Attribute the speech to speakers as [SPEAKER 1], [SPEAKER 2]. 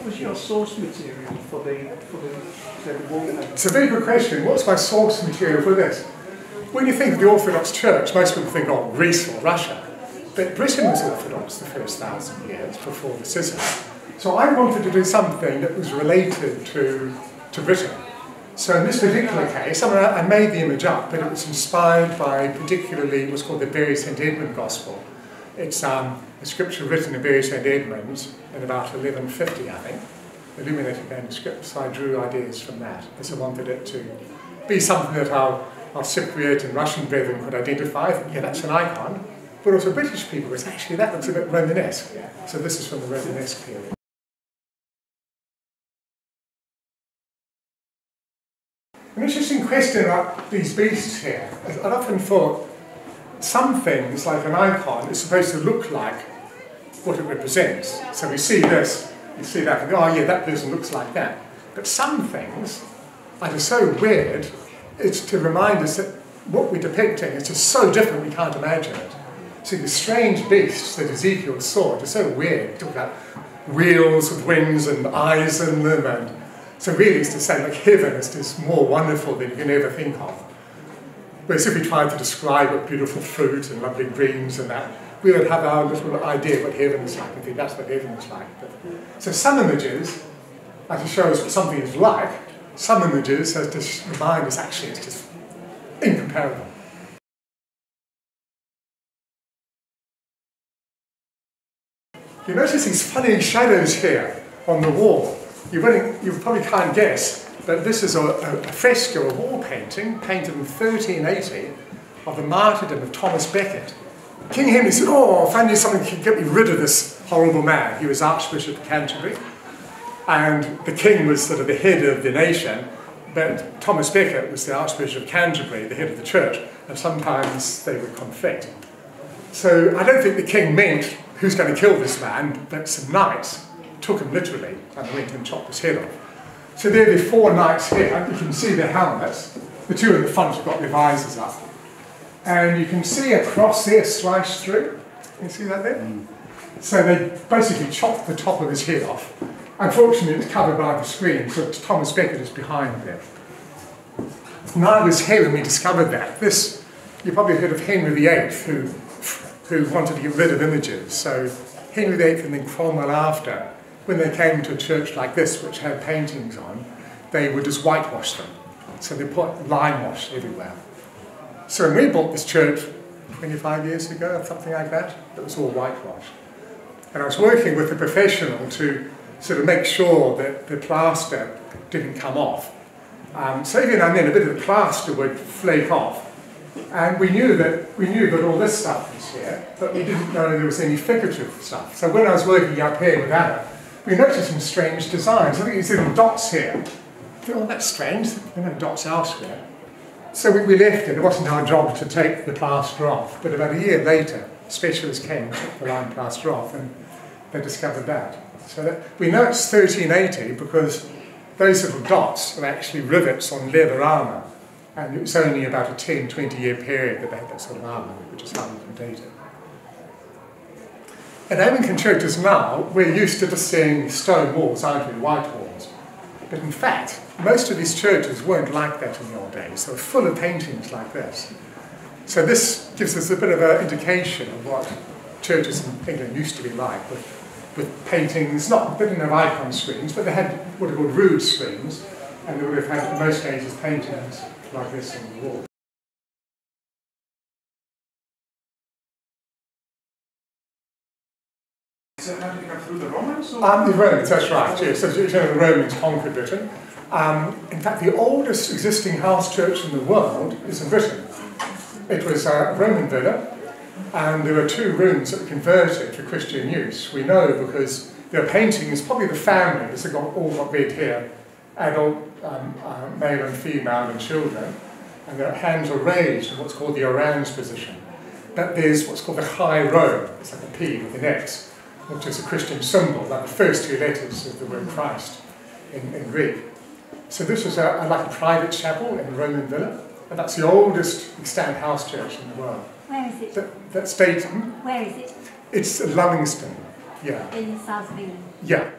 [SPEAKER 1] was your source material for the wall painting?
[SPEAKER 2] It's a very good question. What's my source material for this? When you think of the Orthodox Church, most people think of Greece or Russia. But Britain was Orthodox the first 1,000 years before the schism. So I wanted to do something that was related to Britain. So in this particular case, I made the image up, but it was inspired by particularly what's called the Bury St Edmund Gospel. It's a scripture written in Bury St Edmunds in about 1150, I think, illuminated manuscript. So I drew ideas from that, because I wanted it to be something that our Cypriot and Russian brethren could identify. Yeah, that's an icon. But also British people, because actually that looks a bit Romanesque. So this is from the Romanesque period. An interesting question about these beasts here. I've often thought some things, like an icon, is supposed to look like what it represents. So we see this, you see that, and go, oh yeah, that person looks like that. But some things are just so weird, it's to remind us that what we're depicting is just so different we can't imagine it. So the strange beasts that Ezekiel saw are so weird. Talk about wheels with wings and eyes in them, and so really it's to say like heaven is just more wonderful than you can ever think of. Whereas if we tried to describe what beautiful fruit and lovely greens and that, we would have our little idea of what heaven is like and think that's what heaven is like. But, so some images are to show us what something is like, some images are to remind us actually it's just incomparable. You notice these funny shadows here on the wall. You probably can't guess, but this is a fresco, a wall painting, painted in 1380 of the martyrdom of Thomas Becket. King Henry said, oh, if I knew something could get me rid of this horrible man. He was Archbishop of Canterbury, and the king was sort of the head of the nation, but Thomas Becket was the Archbishop of Canterbury, the head of the church, and sometimes they would conflict. So I don't think the king meant who's going to kill this man, but some knights took him literally and went and chopped his head off. So there are the 4 knights here. You can see their helmets. The 2 in the front have got their visors up. And you can see a cross there sliced through. Can you see that there? So they basically chopped the top of his head off. Unfortunately, it's covered by the screen, so Thomas Becket is behind there. Now it was here when we discovered that. This, you probably heard of Henry VIII, who wanted to get rid of images. So Henry VIII and then Cromwell after, when they came to a church like this, which had paintings on, they would just whitewash them. So they put lime wash everywhere. So when we bought this church 25 years ago, or something like that, it was all whitewashed. And I was working with a professional to sort of make sure that the plaster didn't come off. So every now and then a bit of the plaster would flake off. And we knew that all this stuff was here, but we didn't know there was any figurative stuff. So when I was working up here with Anna, we noticed some strange designs. I think these little dots here. I thought, oh, that's strange. There are no dots elsewhere. So we left it. It wasn't our job to take the plaster off. But about a year later, specialists came and took the lime plaster off, and they discovered that. So that, we know it's 1380 because those little dots are actually rivets on leather armour. And it was only about a 10-20 year period that they had that sort of armour, which is how we can date it. In Anglican churches now, we're used to just seeing stone walls, aren't we, white walls. But in fact, most of these churches weren't like that in the old days. They were full of paintings like this. So this gives us a bit of an indication of what churches in England used to be like, with paintings, they didn't have icon screens, but they had what are called rood screens, and they would have had, in most cases, paintings like this on the wall.
[SPEAKER 1] Is that how you come through the Romans?
[SPEAKER 2] The Romans, that's right, yes. So the Romans conquered Britain. In fact, the oldest existing house church in the world is in Britain. It was a Roman villa, and there were 2 rooms that were converted for Christian use. We know because there are paintings, probably the families that all got red hair, adult, male and female and children, and their hands are raised in what's called the orange position. But there's what's called the high road, it's like a P with an X, which is a Christian symbol, like the first 2 letters of the word Christ in Greek. So this was like a private chapel in a Roman villa, and that's the oldest extant house church in the world.
[SPEAKER 3] Where is it?
[SPEAKER 2] That's Dayton.
[SPEAKER 3] Where is it?
[SPEAKER 2] It's Lummingston, yeah.
[SPEAKER 3] In the south of England?
[SPEAKER 2] Yeah.